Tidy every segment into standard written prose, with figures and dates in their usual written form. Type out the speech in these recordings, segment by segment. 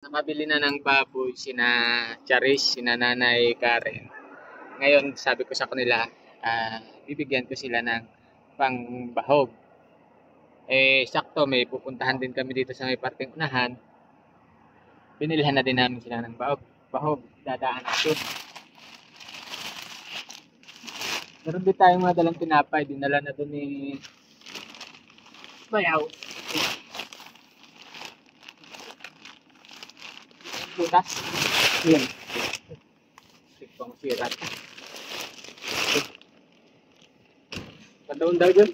Nakabili na ng baboy sina Charis, sina Nanay Karen. Ngayon, sabi ko sa kanila, bibigyan ko sila ng pangbahog. Sakto, may pupuntahan din kami dito sa may parting unahan. Binilhan na din namin sila ng bahog. Dadaan natin. Meron din tayong mga dalang tinapay. Dinala na doon ni Bayaw. Butas. Yun. Tipong sirat. Padaon daw dyan.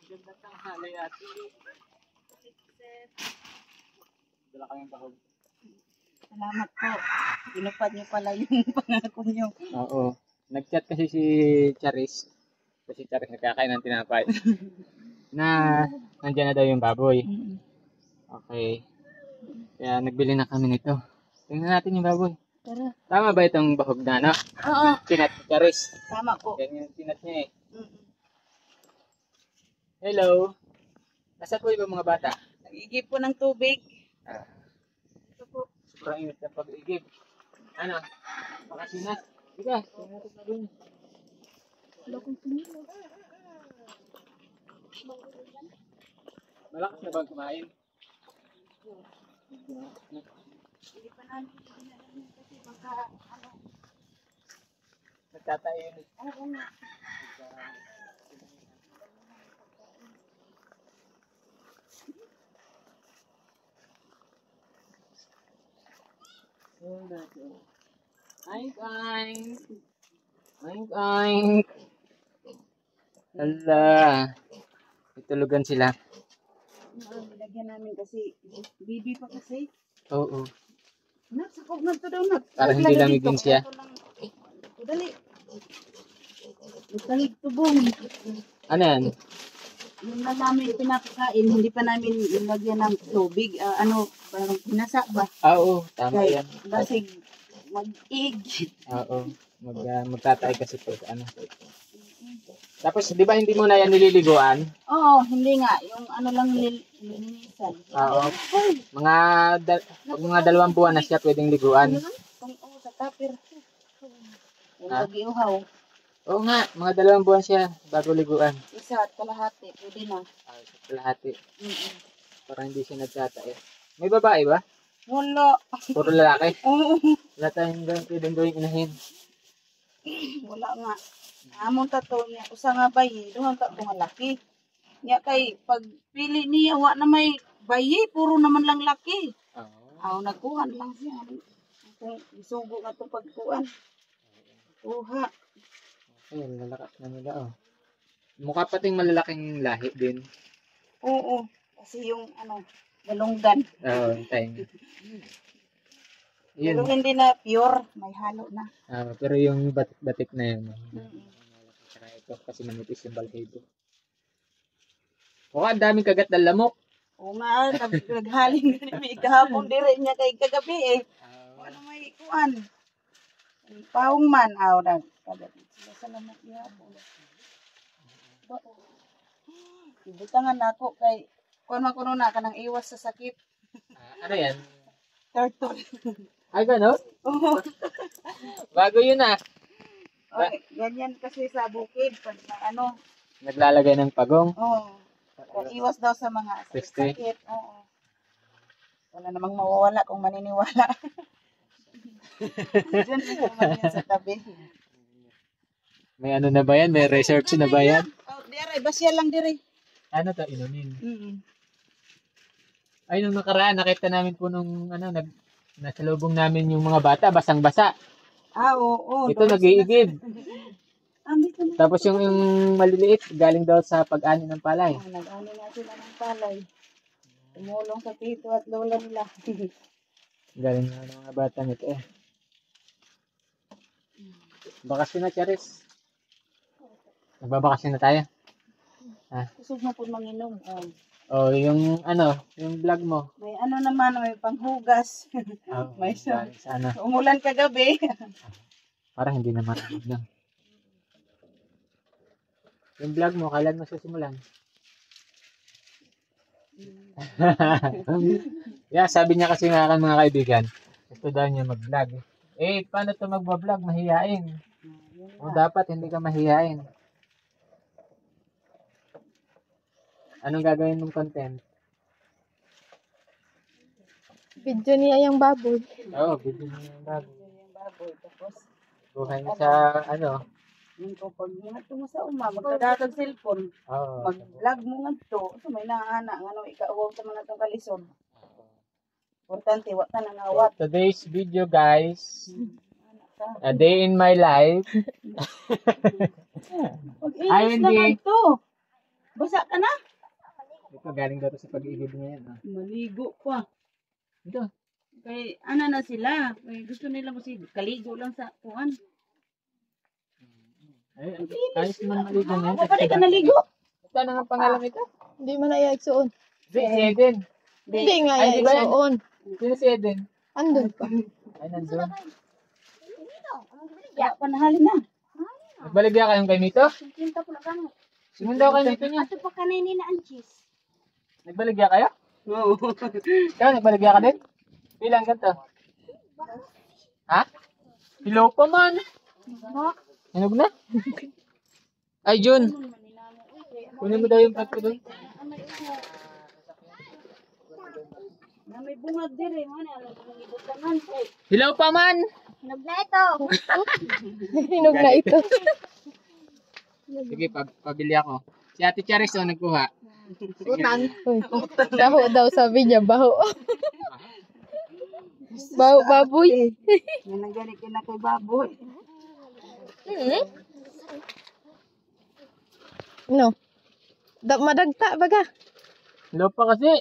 Ganda tanghali ate. Dala kayong bahog. Salamat po. Tinupad niyo pala yung pangako niyo. Oo. Nag-chat kasi si Charis. Kasi Charis nagkakain ng tinapay. Na nandiyan na daw yung baboy. Okay. Kaya nagbili na kami nito. Tingnan natin yung baboy. Tara. Tama ba itong bahog na, no? Oo. Pinat ni Charis. Tama po. Yan yung pinat niya eh. Hello. Nasa po yung mga bata? Nag-igib po ng tubig. Ito po. Sobrang init na pag-igib. Ano? Makasinas. Ika. Tingnan natin sa doon. Malakas na bang kumain? Hindi pa namin pinaalam kasi baka ano. Nagtatayo yun. Oo nga. Oink oink. Oink oink. Hala. Itulugan sila. Nilagyan namin kasi bibi pa kasi. Oo. Sakop na to daw na. Para hindi lamigin siya. Dali. Itangig tubong. Ano yan? Yung na namin pinapakain, hindi pa namin ilagyan ng tubig. Parang pinasa ba? Oo. Tama Kaya, yan. basig mag-ig. Oo. Magtatay kasi po. Ano. Tapos, di ba hindi mo na yan nililiguan? Oo, hindi nga. Yung ano lang nilinisan. Oo. Mga 2 buwan na siya pwedeng liguan. Sa tapir. Yung Ha? pag-iuhaw. Oo nga, mga 2 buwan siya bago liguan. Isa at kalahati. Pwede na. Kalahati. Para hindi siya nagtatay. May babae ba? Wala. Puro lalaki? Oo. Wala tayong pwedeng gawing inahin. Wala nga. Among tato niya. Usa nga bayi. Doon ta kung laki. Nya kay pagpili niya wa na may bayi. Puro naman lang laki. Oo. Nagkuhan lang siya. Kung isugo nga ito pagkuhan. Kuha. Ayun, lalakas na nila oh. Mukha pating malalaking lahi din. Oo. Kasi yung galunggan. Oo, tayo. Pero Yun. hindi na pure. May halo na. Pero yung batik na yun. Saka ito kasi manipis yung balahibo. Mukha ang daming kagat ng lamok. Oo nga. Naghaling na may kahapon dire niya kay kagabi eh. Ano may kuan. Paong man. Kagabi. Sila salamat niya. Ibutangan ako kay kuan makuno na ka ng iwas sa sakit. Ano yan? Turtle. Ay, gano'n? Oo. Bago yun ah. Okay, ganyan kasi sa bukid pag Naglalagay ng pagong. Oo. Iwas daw sa mga Peste. sakit. Oo. Wala namang mawawala kung maniniwala. Diyan naman yan sa tabi. May ano na ba yan? May research na ba yan? Dire, basya lang dire. Ano to? Inumin. Ay, nung nakaraan, nakita namin po nung nasalubong namin yung mga bata, basang-basa. Oo. Ito, nag-iigib. Dito na. Tapos yung maliliit, galing daw sa pag-ani ng palay. Nag-ani na sila ng palay. Tumulong sa tito at lola nila. Galing na ng mga bata nito eh. Bakasyon na, Charis. Nagbabakasyon na tayo. Kusog na po manginom. Oh, yung ano, yung vlog mo. May ano naman, may panghugas. Oh, May sa, sana. umulan kagabi. Parang hindi naman. No. Yung vlog mo, kailan mo susimulan? Yeah, sabi niya kasi nga kan mga kaibigan, gusto daw niya mag-vlog. Eh, paano to mag-vlog? Mahihain. O dapat hindi ka mahihain. Anong gagawin mong content? Video niya yung baboy. Oo, video mo yung vlog. Yung baboy. Tapos, Buhay mo sa ano. yung kapag nga ito mo sa uma, magkadatag cellphone. Oo. Mag-vlog mo nga ito. So, may naana. Ano, ikauwaw sa mga itong kalisod. Importante, wak na nangawat. Today's video, guys. A day in my life. Mag-inis naman ito. Basa ka na? Ito, galing daw to sa pag-ibig niya yan. Maligo pa. Ito. Kay, ano na sila. Kay, gusto nila kasi kaligo lang sa kuhan. Ay, ayos man maligo niya. Kapag ka naligo. Ito na nga pangalan ito. Hindi man na iagsuon. Si Eden. Hindi nga Ay, di ba yan? iagsuon. Sino si Eden? Andun pa. Ay, nandun. Ya, panahalin na. Nagbaligya kayong kay Mito? Kinta po na kamo. Sinun daw kay Mito niya. Ato pa kanay ni na ang cheese. Nagbaligya kayo? Oo. Ikaw, nagbaligya ka din? Bilang ganito? Ha? Hello pa man. Hinog na? Ay, Jun. Kunin mo daw yung plat ko doon. Na may bungag dire mo na alam mo ibutanan kay. Hello pa man. Hinog na ito. Hinog na ito. Sige, pabili ako. Si Ate Charis o nagkuha. Utang. Uy, baho daw sabi niya, baho. Baho baboy. Yan ang gani kina kay baboy. No. Madagta baga. Hello pa kasi.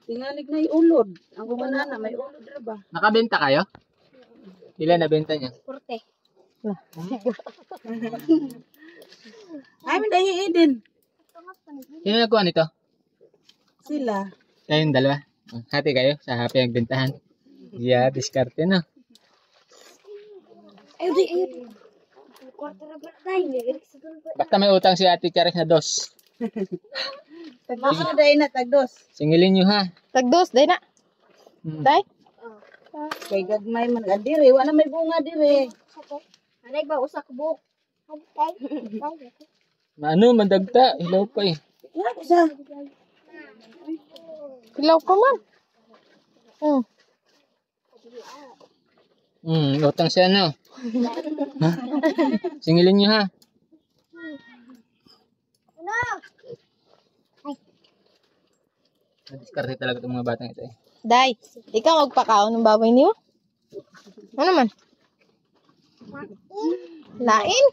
Tingalig na ulod. Ang gumanana may ulod ra ba? Nakabenta kayo? Ilan nabenta niya? Porte. Ay, may dahi Eden. Sino nagkuha nito? Sila. Kayong dalawa? Hati kayo sa happy ang bentahan. Yeah, diskarte na. Ay, di. Basta may utang si Ate Charis na dos. Tagdos na dahi na, tagdos. Singilin nyo ha. Tagdos, day na. Hmm. Day. Kay gagmay man ka dire. Wala may bunga dire. Anay ba usak buok? Ano, mandagta. Hello pa eh. Wala ko sa. Kilaw pa man. Utang siya no. Ha? Singilin nyo ha. Diskarte talaga itong mga batang ito eh. Day, ikaw magpakaon ng baboy niyo? Ano man? Lain?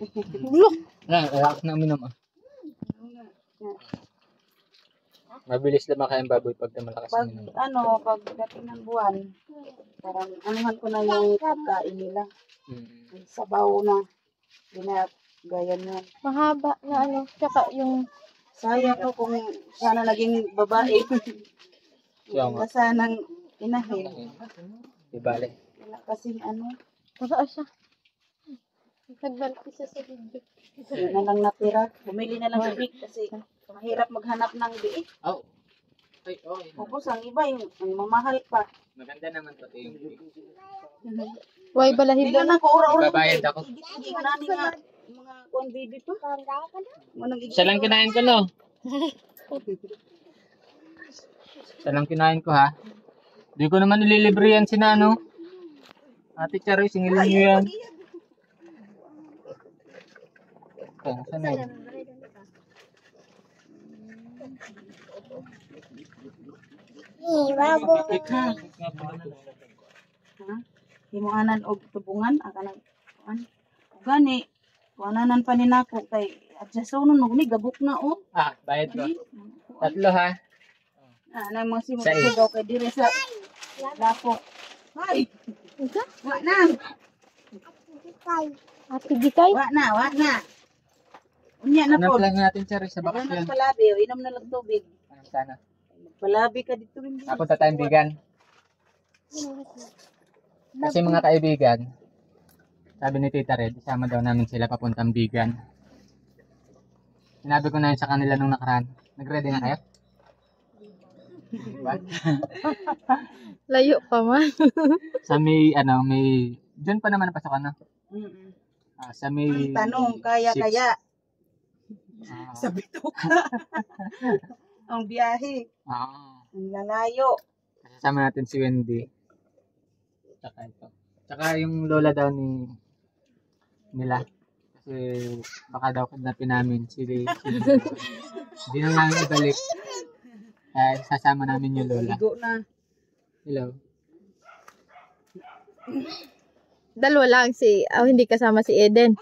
Look. Relax na uminom ah. Mabilis lumaki ang baboy pag malakas Pag uminom. ano, pag dating ng buwan, parang anuhan ko na yung pagkain nila. May sabaw na. Ginagayan na. Mahaba na ano. Tsaka yung Sayang ko kung sana naging babae. Siya nga. Sanang inahin. Di bale. Wala kasing ano. para siya. Nagbalik siya sa video. Yun na lang natira. Bumili na lang sa big kasi mahirap maghanap ng biik. Oh. Ay, okay. Tapos ang iba yung mamahal pa. Maganda naman pati yung Way balahid Hindi na ko ura-ura. Babayad ako. Igit-igit na ni nga mga kuan baby pa. Manang igit. Isa lang kinain ko no. Isa lang kinain ko ha. Di ko naman nililibre yan si Nano. Ate Charoy, singilin nyo yan. Oh, saan na yun? Ha? Himuanan og tubungan akan kuan. Gani kuananan pa ni nako kay adjasonon mo ni gabok na o. Ah, bayad ko. Tatlo ha. Ana mo si mo Sais. daw kay dire sa lapo. Hay. Wa na. Ate Gikay. Wa na. Unya na Hanap po. lang natin Charoy sa Ano bakasyon. palabi, inom na lang tubig. Sana. Palabi ka dito rin. Napunta tayong Bigan. Kasi mga kaibigan, sabi ni Tita Red, isama daw namin sila papuntang Bigan. Sinabi ko na yun sa kanila nung nakaraan. Nag-ready na kayo? Diba? Layo pa man. Sa may, June pa naman napasok ano? Mm-mm. Sa may... Ang tanong, kaya. Ah, Sabi to ka. Ang biyahe. Ang lalayo. kasama natin si Wendy. Tsaka ito. Tsaka yung lola daw nila. Kasi baka daw kidnapin namin. Hindi na namin ibalik. Kaya sasama namin yung lola. Ligo na. Hello. Dalawa lang hindi kasama si Eden.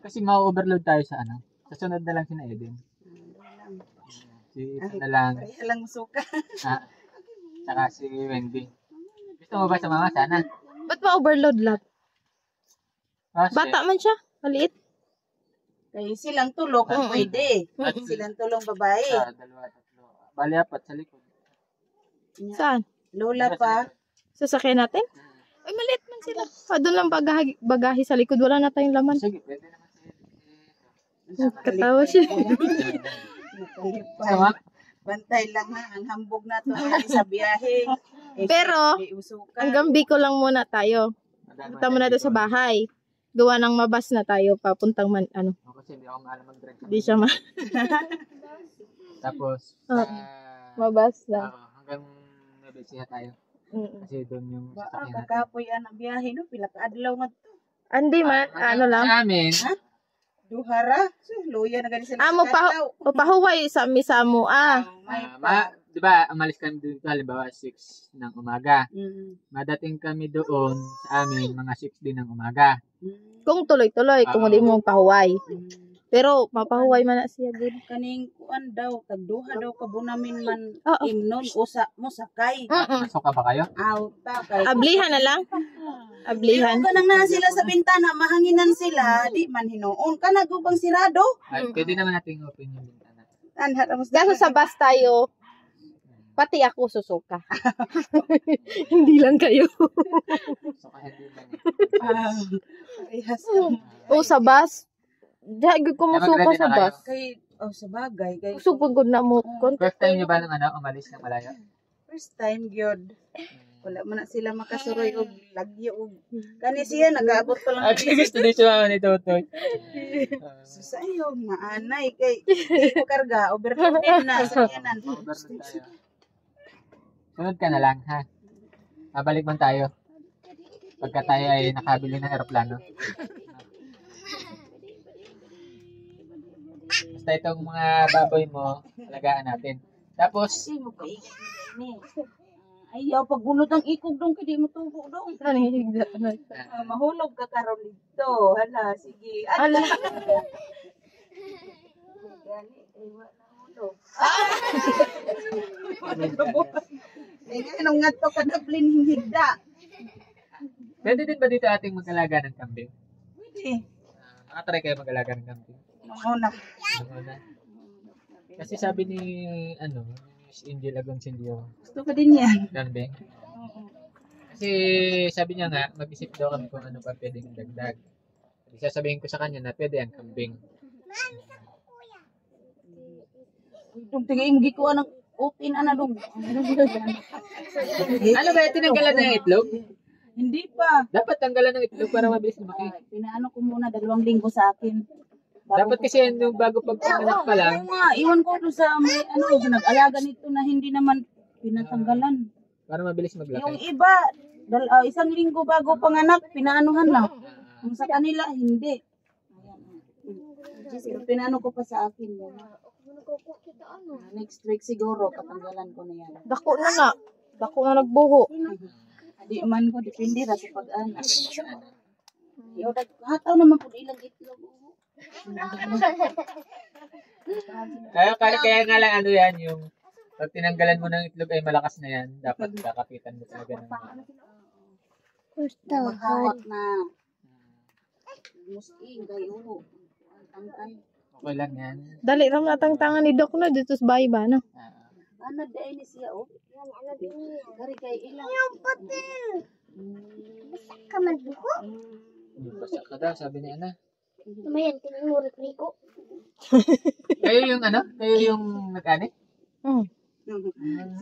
Kasi ma-overload tayo sa Sa sunod na lang si na Eden. Si ito na lang. Kaya lang suka. Tsaka si Wendy. Gusto mo ba sa mama? Sana. Ba't ma-overload lang? Kasi, Bata man siya. Maliit. Kaya silang tulo kung pwede. Silang tulong babae. dalawa, tatlo. Bali apat sa likod. Saan? Lola pa. Sasakyan natin? Ay, maliit man sila. Doon lang bagahe sa likod. Wala na tayong laman. Sige, pwede naman Katawa siya. Sama? Bantay lang ha. Ang hambog na to sa biyahe. Pero, may usukan. hanggang Bicol lang muna tayo. Punta muna doon sa bahay. Gawa ng mabas na tayo papuntang Kasi hindi ako maalam mag-drive. Di siya Tapos, mabas na. hanggang nabisiya tayo. Mm. Kasi doon yung Baka sasakyan natin. kakapoy ang biyahe no. Pila ka adlaw nga to. Hindi man, lang. Sa amin, Duhara. So, luya na ganun sila. Papahuway sa misamo. May pa. di ba, umalis kami dito halimbawa 6 ng umaga. Mm. Madating kami doon sa amin mga 6 din ng umaga. Kung tuloy-tuloy, kung hindi mo pahuway. Pero, mapahuway man na siya. Good. Kaning kuan daw, tagduha daw kabunamin man Oo. imnon usa mo sakay. Pasok ka ba kayo? Auta kay. Ablihan na lang. Ablihan. Kanang na sila sa bintana, mahanginan sila, di man hinuon. Kana gubang sirado. Ay, pwede naman natin open yung bintana. Anha ramos Kaso sa bus tayo, pati ako susuka. Hindi lang kayo. So, kaya din lang. Parehas. O sa bus, dahil ko musuka Mag-ready sa na kayo? bus. Kay sa bagay kay Sugod na mo. First time nyo ba nang umalis ng malayo? first time gyud. Wala man na sila makasuroy og lagyo og kani siya nagaabot pa lang. Gusto din siya ni Totoy. Sayo maanay kay di ko karga overloaded na sa yanan. Sunod ka na lang, ha? Mabalik man tayo. Pagka tayo ay nakabili ng aeroplano. Basta itong mga baboy mo, alagaan natin. Tapos, Kasi mo pa ni. Ayaw pagbunot ang ikog dong kay di mo tubo dong. Mahulog ka karon dito. Hala, sige. Ala. Gani, ay wala hulog. Anong nga to kadablin higda? pwede din ba dito ating mag-alaga ng kambing? Pwede. Nakatry kayo mag-alaga ng kambing? Una. Ano? Kasi sabi ni, Miss Angel Agoncillo, Gusto ko din yan. kambing. Kasi sabi niya nga, mag-isip daw kami kung ano pa pwedeng dagdag. Sasabihin ko sa kanya na pwede ang kambing. Dong tingay mo gikuha ng open ana dong. Ano ba, tinanggalan ng itlog? Hindi pa. Dapat tanggalan ng itlog para mabilis lumaki. Pinaano ko muna 2 linggo sa akin. Dapat kasi yung bago pagpanganak pa lang, Oo nga, iwan ko doon sa may nag-alaga nito na hindi naman pinatanggalan. para mabilis Yung maglaki. iba, 1 linggo bago panganak, pinaanuhan na. Yung sa kanila, hindi. Pero pinano ko pa sa akin. Yun. Next week siguro, katanggalan ko na yan. Dako na. Dako na nagbuho. Di man ko, depende ra sa pag-anak. Yo, hataw naman po ilang itlog. Kaya nga lang yan, yung pag tinanggalan mo ng itlog ay malakas na yan, dapat kakapitan mo talaga ng Maghawak na. Musking kayo. Tangkay. okay lang yan. Dali lang natang tangan ni Doc na dito sa bahay ba, no? Ano dahil ni siya, oh. Ano din niya? Kari kay ilang. Basta ka man buko. Basta ka daw, sabi ni Ana. Tumayan, tinunurit Rico. Kayo yung ano? Kayo yung nag-ani? Mm.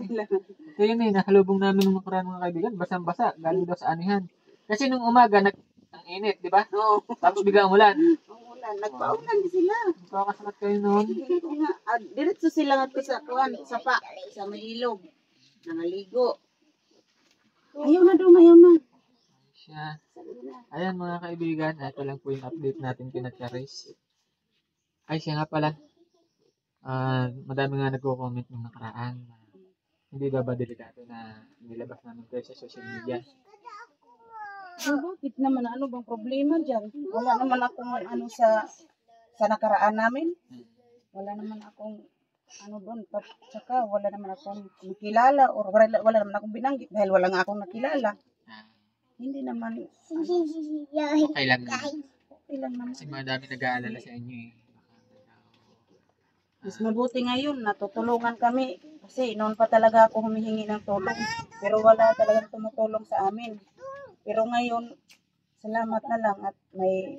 Sila. Ito yun eh, nakalubong namin ng nakaraan mga kaibigan. Basang-basa, galing daw sa anihan. Kasi nung umaga, ang init, di ba? Oo. Tapos biglang umulan. Ang ulan. Nagpaulan din sila. Pakakasalat kayo noon. Ito nga. Diretso sila nga to sa kuwan. Sa may ilog. Nangaligo. Ayaw na daw, ayaw na. Siya. Sabi na. Ayan mga kaibigan, ito lang po yung update natin kina Charis. Ay, siya nga pala. Madami nga nagko-comment nung nakaraan. Hindi daw ba delikado na nilabas namin kayo sa social media? Bakit naman? Ano bang problema dyan? Wala naman akong ano sa nakaraan namin. Wala naman akong ano doon. Tsaka wala naman akong nakilala or wala naman akong binanggit dahil wala nga akong nakilala. Hindi naman Okay lang naman. okay lang naman. Kasi madami nag-aalala sa inyo eh. Mas mabuti ngayon, natutulungan kami. Kasi noon pa talaga ako humihingi ng tulong. Pero wala talagang tumutulong sa amin. Pero ngayon, salamat na lang at may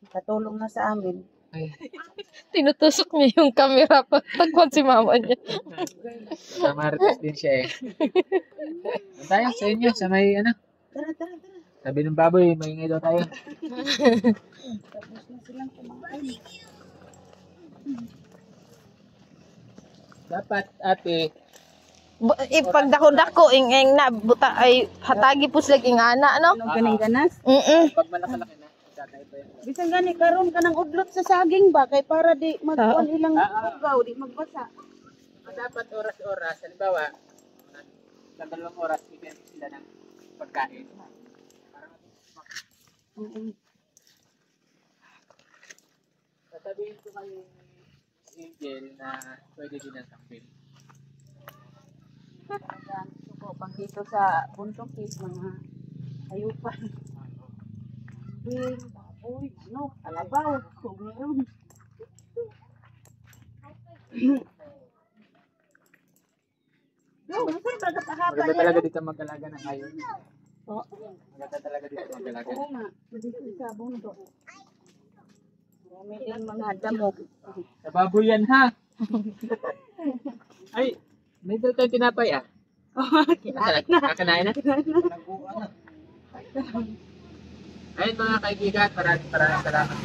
katulong na sa amin. Ay, Tinutusok niya yung camera pag tagwan si mama niya. sa Marites din siya eh. Saan tayo? Sa inyo, sa may ano? Tara, tara, tara. Sabi ng baboy, maingay daw tayo. Tapos na silang kumain. Dapat ate, Pag dako-dako, ing na, buta, ay, hatagi po sila ingana, no? Anong ganing ganas? pag malaki-laki na, tatay pa yan. Bisan gani karon ka ng udlot sa saging ba? Kay para di magkuhan ilang ugaw, di magbasa. Dapat oras-oras, halimbawa, sa 2 oras, bigyan sila ng pagkain. Sasabihin ko kayo Angel na pwede din ang tampil. Ayan, gusto ko pang dito sa bundok is mga ayupan. Bing, baboy, ano, kalabaw, sumiyon. No, saan ba katahaba Maganda yan? talaga dito mag-alaga ng ayon. Oo, Maganda talaga dito mag-alaga. oo nga. Dito sa bundok. Marami din mga damo. Sa baboy yan ha! Ay, may dito tayong tinapay ah. Kakanain na? Ayun mga kaibigan, maraming salamat.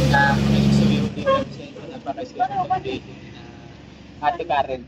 Sa pag-isuwi ko dito sa inyo na para sa update na Ate Karen.